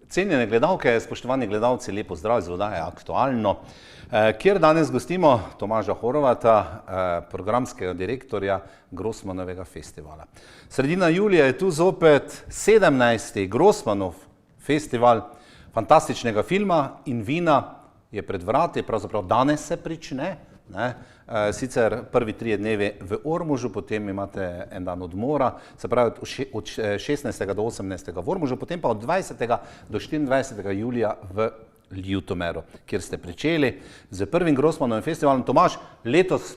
Cenjene gledalke, spoštovani gledalci, lepo zdrav iz oddaje Aktualno, kjer danes gostimo Tomaža Horvata, programskega direktorja Grossmanovega festivala. Sredina julija je tu zopet 17. Grossmanov festival fantastičnega filma in vina je pred vrati, pravzaprav danes se prične. Sicer prvi 3 dnevi v Ormožu, potem imate en dan odmora, se pravi od 16. do 18. v Ormožu, potem pa od 20. do 24. julija v Ljutomeru, kjer ste pričeli z prvim Grossmanovim festivalom. Tomaž, letos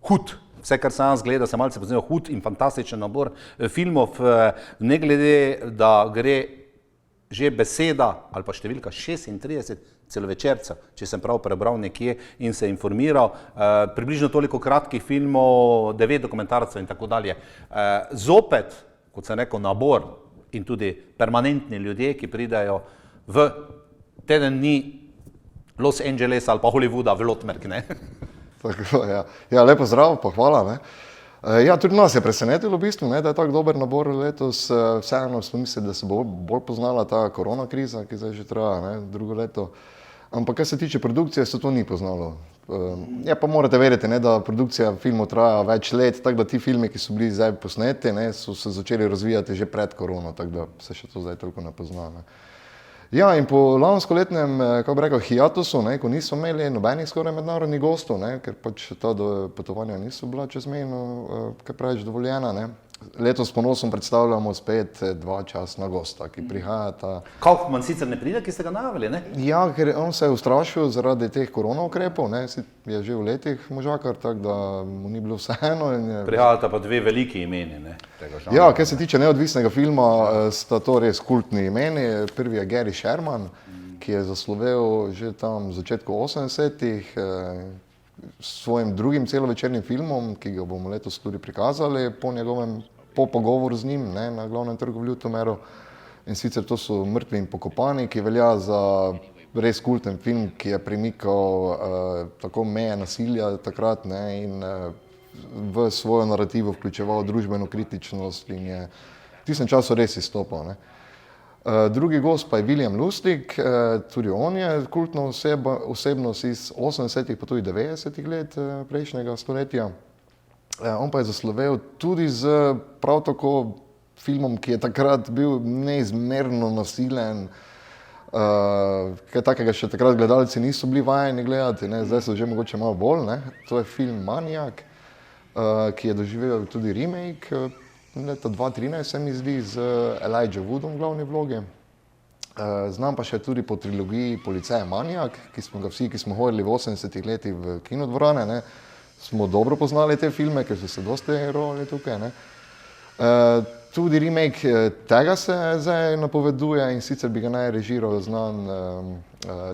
hud, vse kar sem jaz gledal, sem malce poznal, hud in fantastičen nabor filmov, ne glede, da gre že beseda ali pa številka 36 celovečercev, če sem prav prebral nekje in se informiral, približno toliko kratkih filmov, 9 dokumentarcev in tako dalje. Zopet, kot sem rekel, nabor in tudi permanentni ljudje, ki pridajo v teden dni Los Angeles ali pa Hollywooda v Lotmerk, ne? Tako, ja. Ja, lepo zdrav, pa hvala, ne. Ja, tudi nas je presenetilo v bistvu, ne, da je tako dober nabor letos. Vseeno smo mislili, da se bo bolj poznala ta korona kriza, ki zdaj že traja, ne, drugo leto. Ampak kar se tiče produkcije, se to ni poznalo. Ja, pa morate verjeti, ne, da produkcija filmov traja več let, tako da ti filmi, ki so bili zdaj posneti, ne, so se začeli razvijati že pred korono, tako da se še to zdaj toliko ne pozna, ne. Ja, in po lanskoletnem, kako bi rekel, hiatusu, ne, ko nismo imeli nobenih skoraj mednarodnih gostov, ne, ker pač ta potovanja niso bila čezmejno, kaj preveč dovoljena, ne. Letos s ponosom predstavljamo spet 2 častna gosta, ki prihajata. Kaufman sicer ne pride, ki ste ga najavili, ne? Ja, ker on se je ustrašil zaradi teh korona ukrepov, ne, je že v letih možakar, tako da mu ni bilo vseeno. Prihajata pa 2 veliki imeni, ne? Ja, kar se tiče neodvisnega filma, sta to res kultni imeni. Prvi je Gary Sherman, ki je zaslovel že tam v začetku 80-ih s svojim drugim celovečernim filmom, ki ga bomo letos tudi prikazali po pogovoru z njim, ne, na glavnem trgu v Ljutomeru. In sicer to so Mrtvi in pokopani, ki velja za res kulten film, ki je premikal tako meje nasilja takrat, ne, in v svojo narativo vključeval družbeno kritičnost in je v tistem času res izstopal, ne. Drugi gost pa je William Lustig, tudi on je kultna osebnost iz 80-ih pa tudi 90-ih let prejšnjega stoletja. On pa je zaslovel tudi z prav tako filmom, ki je takrat bil neizmerno nasilen, kaj takega še takrat gledalci niso bili vajeni gledati, ne, zdaj so že mogoče malo bolj, ne. To je film Maniak, ki je doživel tudi remake leta 2013, se mi zdi, z Elijah Woodom v glavni vlogi. Znam pa še tudi po trilogiji Policija Maniak, ki smo ga vsi, ki smo hodili v 80-ih letih v kinodvorane, ne, smo dobro poznali te filme, ker so se dosti rovali tukaj, ne. Tudi remake tega se zdaj napoveduje in sicer bi ga naj režiral znan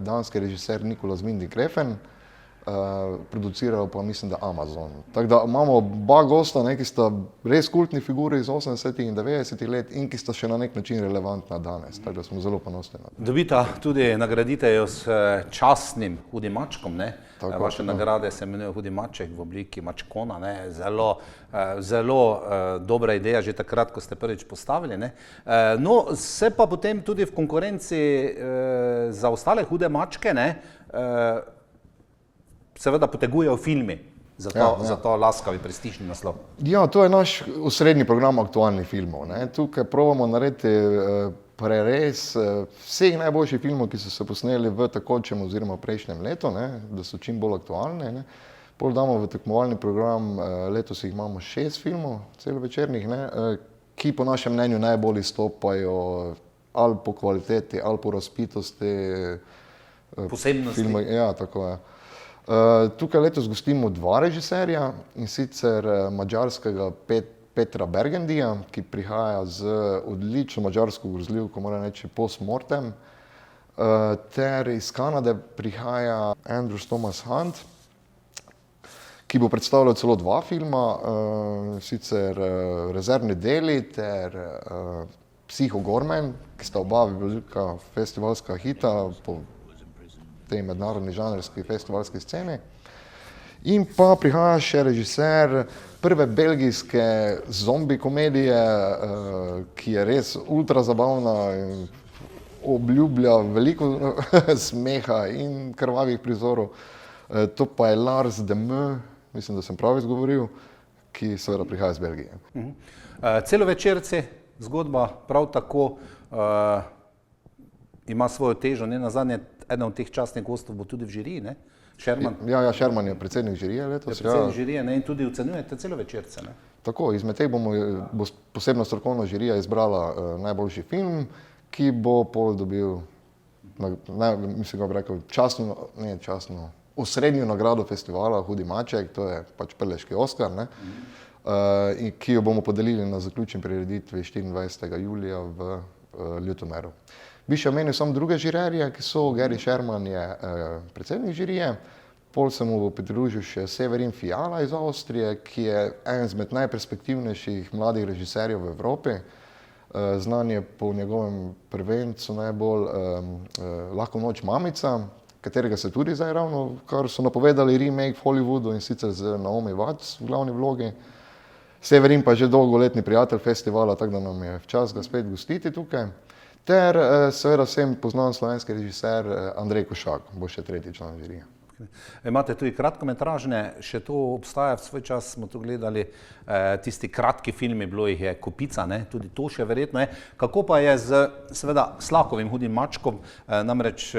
danski režiser Nicolas Winding Refn, produciral pa mislim, da Amazon. Tako da imamo 2 gosta, ne, ki sta res kultni figuri iz 80-ih in 90-ih let in ki sta še na nek način relevantna danes, tako da smo zelo ponosni. Dobita tudi, nagradite jo s častnim hudim mačkom, ne? Tako, vaše nagrade se imenuje Hudi maček v obliki mačkona, ne? Zelo dobra ideja, že takrat, ko ste prvič postavili, ne? No, se pa potem tudi v konkurenci za ostale hude mačke, ne, seveda potegujejo filmi za to laskavi prestižni naslov. Ja, to je naš osrednji program aktualnih filmov, ne. Tukaj probamo narediti prerez vseh najboljših filmov, ki so se posneli v tekočem oziroma prejšnjem letu, ne, da so čim bolj aktualni, ne. Pol damo v tekmovalni program, letos jih imamo 6 filmov celovečernih, ne, ki po našem mnenju najbolj izstopajo ali po kvaliteti ali po razpitosti posebnosti. Filma. Ja, tako je. Tukaj letos gostimo 2 režiserja, in sicer madžarskega Petra Bergendija, ki prihaja z odlično madžarsko grozljivko, moram reči, Post Mortem, ter iz Kanade prihaja Andrew Thomas Hunt, ki bo predstavljal celo 2 filma, sicer Rezervni deli ter Psycho Gorman, ki sta oba velika festivalska hita po tej mednarodni žanrski festivalski sceni. In pa prihaja še režiser prve belgijske zombi komedije, ki je res ultra zabavna in obljublja veliko smeha in krvavih prizorov. To pa je Lars de Meu, mislim, da sem prav izgovoril, ki seveda prihaja iz Belgije. Celovečerci, zgodba prav tako ima svojo težo, ne nazadnje, eden od teh častnih gostov bo tudi v žiriji, ne? Sherman. Ja, Sherman je predsednik žirije letos. Je predsednik žirije, ne? In tudi ocenjujete celovečerce, ne? Tako, izmed teh bo posebno strokovna žirija izbrala najboljši film, ki bo pol dobil, mislim, kako bi rekel, osrednjo nagrado festivala Hudi maček, to je pač Prleški Oskar, ne? In ki jo bomo podelili na zaključni prireditvi 24. julija v Ljutomeru. Bi še omenil samo druge žirerje, ki so, Gary Sherman je predsednik žirije, pol se mu bo pridružil še Severin Fiala iz Avstrije, ki je en izmed najperspektivnejših mladih režiserjev v Evropi. Znan je po njegovem prvencu najbolj Lahko noč mamica, katerega se tudi zdaj ravno, kar so napovedali remake v Hollywoodu in sicer z Naomi Watts v glavni vlogi. Severin pa je že dolgoletni prijatelj festivala, tako da nam je včas ga spet gostiti tukaj. Ter seveda vsem poznan slovenski režiser Andrej Košak, bo še tretji član žirije. Imate tudi kratkometražne, še to obstaja, v svoj čas smo tu gledali tisti kratki filmi, bilo jih je kopica, ne? Tudi to še verjetno je. Kako pa je z seveda Slakovim Hudim mačkom, namreč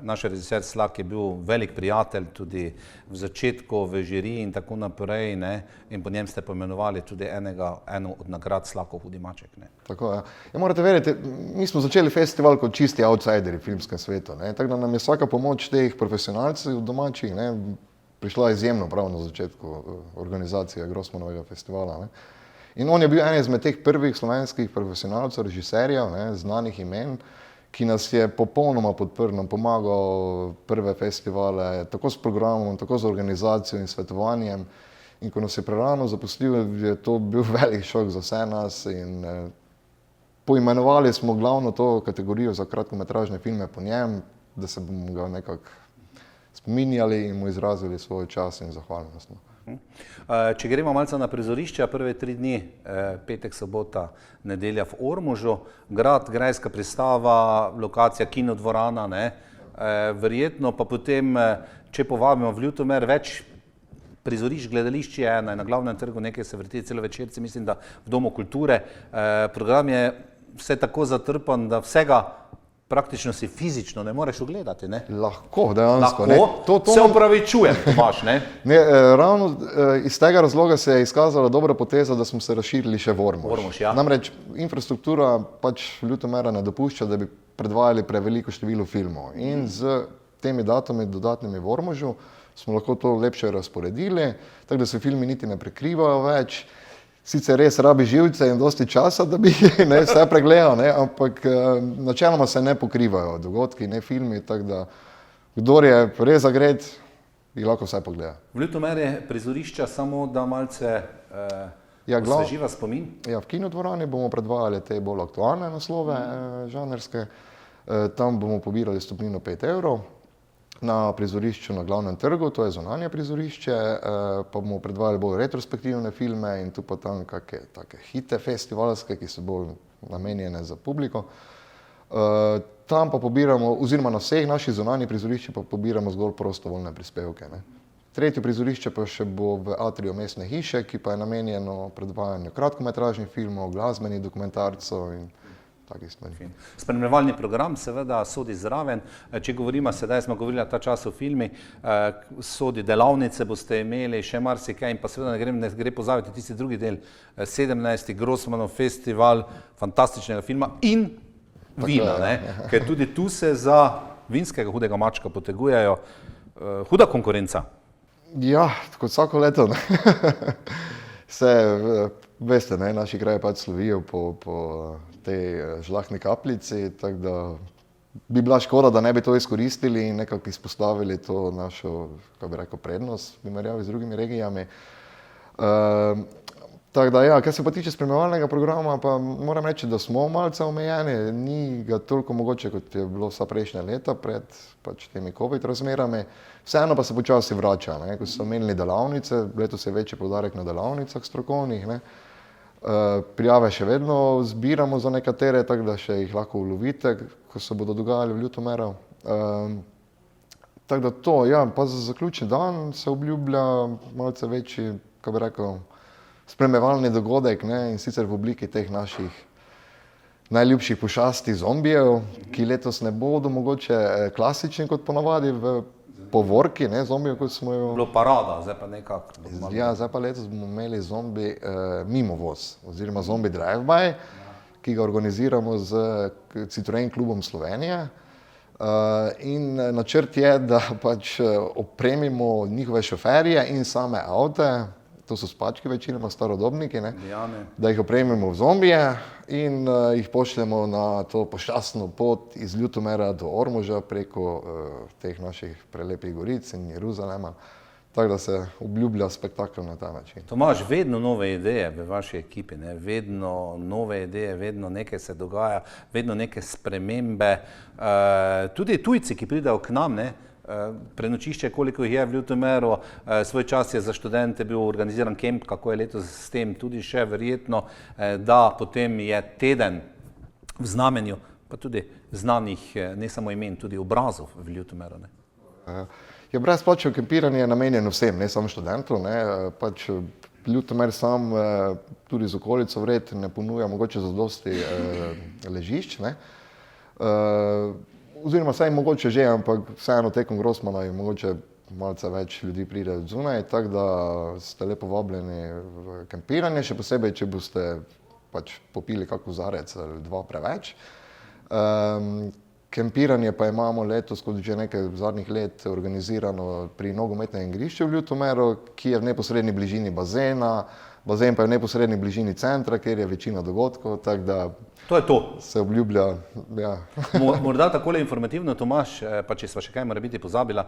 naš režiser Slak je bil velik prijatelj tudi v začetku v žiriji in tako naprej, ne? In po njem ste poimenovali tudi eno od nagrad Slakov Hudi maček, ne? Tako, ja. Ja, morate verjeti, mi smo začeli festival kot čisti outsideri v filmskem svetu, ne? Tako da nam je vsaka pomoč teh profesionalcev domačih, ne, prišla izjemno prav na začetku organizacije Grossmanovega festivala, ne. In on je bil en izmed teh prvih slovenskih profesionalcev, režiserjev, ne, znanih imen, ki nas je popolnoma podprl, nam pomagal prve festivale, tako s programom, tako z organizacijo in svetovanjem. In ko nas je prerano zapustil, je to bil velik šok za vse nas in poimenovali smo glavno to kategorijo za kratkometražne filme po njem, da se bomo ga nekako spominjali in mu izrazili svoj čas in zahvalnost. Če gremo malce na prizorišča, prve 3 dni, petek, sobota, nedelja v Ormožu, grad, grajska pristava, lokacija kinodvorana, ne? Verjetno pa potem, če povabimo v Ljutomer, več prizorišč, gledališč je ena, na glavnem trgu nekaj se vrti celovečerci, mislim, da v Domu kulture. Program je vse tako zatrpan, da vsega praktično si fizično ne moreš ogledati, ne? Lahko, dejansko. Lahko? Se opravičujem, Tomaž, ne? Ne, ravno iz tega razloga se je izkazala dobra poteza, da smo se razširili še v Ormož. Ormož, ja. Namreč infrastruktura pač Ljutomera ne dopušča, da bi predvajali preveliko število filmov. In z temi datumi dodatnimi v Ormožu smo lahko to lepše razporedili, tako da se filmi niti ne prekrivajo več. Sicer res rabi živce in dosti časa, da bi vse pregledal, ne, ampak načeloma se ne pokrivajo dogodki, ne filmi, tako da kdor je res zagret, jih lahko vsaj pogleda. V Ljutomer je prizorišča, samo da malce osveživa spomin. Ja, v kinodvorani bomo predvajali te bolj aktualne naslove žanrske. Tam bomo pobirali stopnino 5 evrov. Na prizorišču na glavnem trgu, to je zunanje prizorišče, pa bomo predvajali bolj retrospektivne filme in tu pa tam kakšne take hite festivalske, ki so bolj namenjene za publiko. Tam pa pobiramo, oziroma na vseh naših zunanjih prizoriščih pa pobiramo zgolj prostovoljne prispevke, ne. Tretje prizorišče pa še bo v atriju Mestne hiše, ki pa je namenjeno predvajanju kratkometražnih filmov, glasbenih dokumentarcev in takih stvari. Spremljevalni program seveda sodi zraven. Če govorimo, sedaj smo govorili ta čas o filmi, sodi delavnice boste imeli, še marsikaj in pa seveda ne gre pozabiti tisti drugi del, 17. Grossmanov festival fantastičnega filma in vina, ne? Ker tudi tu se za vinskega Hudega mačka potegujejo huda konkurenca. Ja, kot vsako leto, ne. Se, veste, ne, naši kraji pač slovijo po tej žlahtni kapljici, tako da bi bila škoda, da ne bi to izkoristili in nekako izpostavili to našo, kako bi rekel, prednost v primerjavi z drugimi regijami. Tako da, ja, kar se pa tiče spremljevalnega programa, pa moram reči, da smo malce omejeni, ni ga toliko mogoče, kot je bilo vsa prejšnja leta pred pač temi COVID razmerami. Vseeno pa se počasi vrača, ne, ko so omenili delavnice, letos je večji poudarek na delavnicah strokovnih, ne. Prijave še vedno zbiramo za nekatere, tako da še jih lahko ulovite, ko se bodo dogajali v Ljutomeru. Tako da to, ja, pa za zaključni dan se obljublja malce večji, kako bi rekel, spremljevalni dogodek, ne, in sicer v obliki teh naših najljubših pošasti zombijev, ki letos ne bodo mogoče klasični kot ponavadi v povorki, ne, zombijev, kot smo jo... Bilo parada, zdaj pa nekako... Ja, zdaj pa letos bomo imeli zombi mimovoz, oziroma zombi drive-by, ki ga organiziramo z Citroen klubom Slovenije. In načrt je, da pač opremimo njihove šoferje in same avte, to so spački večinoma, starodobniki, ne, da jih opremimo v zombije in jih pošljemo na to pošastno pot iz Ljutomera do Ormoža preko teh naših prelepih goric in Jeruzalema. Tako da se obljublja spektakel na ta način. Tomaž, vedno nove ideje v vaši ekipi, ne? Vedno nove ideje, vedno nekaj se dogaja, vedno neke spremembe. Tudi tujci, ki pridejo k nam, ne? Prenočišče, koliko jih je v Ljutomeru, svoj čas je za študente bil organiziran kemp, kako je letos s tem tudi še verjetno, da potem je teden v znamenju, pa tudi znanih ne samo imen, tudi obrazov v Ljutomeru. Ja, brezplačno kempiranje je namenjeno vsem, ne samo študentom, ne, pač Ljutomer sam tudi z okolico vred ne ponuja mogoče zadosti ležišč, ne. Oziroma saj mogoče že, ampak vseeno tekom Grossmana je mogoče malce več ljudi pride od zunaj, tako da ste lepo vabljeni v kempiranje, še posebej, če boste pač popili kak kozarec ali dva preveč. Kempiranje pa imamo letos, kot že nekaj zadnjih let, organizirano pri nogometnem igrišču v Ljutomeru, ki je v neposredni bližini bazena, bazen pa je v neposredni bližini centra, kjer je večina dogodkov, tako da to je to. Se obljublja, ja. Morda takole informativno, Tomaž, pa če sva še kaj mora biti pozabila,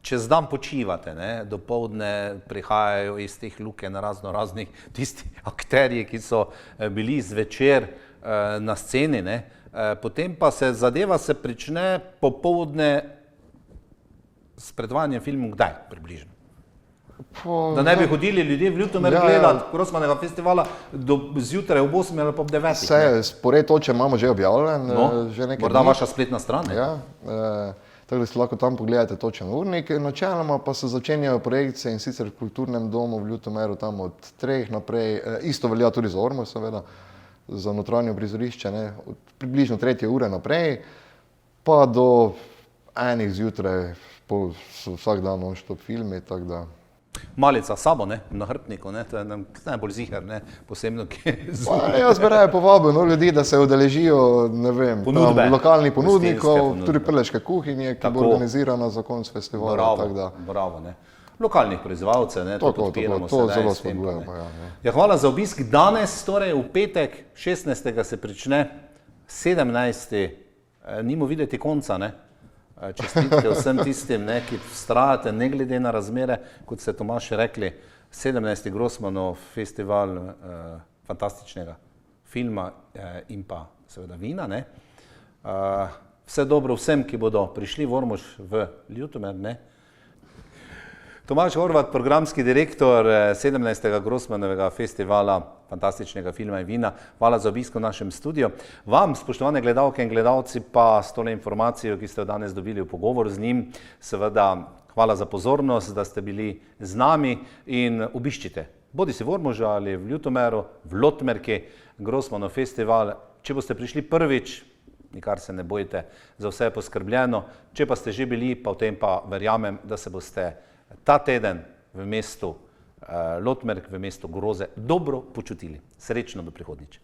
čez dan počivate, ne, dopoldne prihajajo iz teh luken raznih tisti akterji, ki so bili zvečer na sceni, ne, potem pa se zadeva se prične popoldne s predvajanjem filmov kdaj približno? Da ne bi hodili ljudje v Ljutomer gledati Grossmanega festivala zjutraj ob 8 ali pa ob 9. Vse, spored točen imamo že objavljen. Morda vaša spletna stran. Ja, tako da si lahko tam pogledate točen urnik. Načeloma pa se začenjajo projekcije in sicer v Kulturnem domu v Ljutomeru tam od 3 naprej. Isto velja tudi za Ormož, seveda, za notranje prizorišče, ne, od približno 3. ure naprej, pa do 1 zjutraj, vsak dan non-stop filmi, tako da. Malica sabo, ne, na hrbtniku, ne, to je najbolj ziher, ne, posebno, ki Jaz bi raje povabil ljudi, da se udeležijo, ne vem, lokalnih ponudnikov, tudi prleške kuhinje, ki bo organizirana za konec festivala. Bravo, ne. Lokalnih proizvajalcev, ne, to podpiramo to zelo spodbujamo. Ja, hvala za obisk danes, torej v petek, 16. se prične, 17. Nimo videti konca, ne. Čestitke vsem tistim, ne, ki vztrajate, ne glede na razmere, kot ste Tomaž rekli, 17. Grossmanov festival fantastičnega filma in pa seveda vina, ne. Vse dobro vsem, ki bodo prišli v Ormož v Ljutomer, ne. Tomaž Horvat, programski direktor 17. Grossmanovega festivala fantastičnega filma in vina. Hvala za obisk v našem studiu. Vam, spoštovane gledalke in gledalci, pa s tole informacijo, ki ste jo danes dobili v pogovor z njim, seveda hvala za pozornost, da ste bili z nami in obiščite. Bodi si v Ormožu ali v Ljutomeru, v Lotmerki, Grossmanov festival. Če boste prišli prvič, nikar se ne bojte, za vse je poskrbljeno. Če pa ste že bili, pa v tem pa verjamem, da se boste ta teden v mestu Lotmerk, v mestu Groze dobro počutili. Srečno do prihodnjič.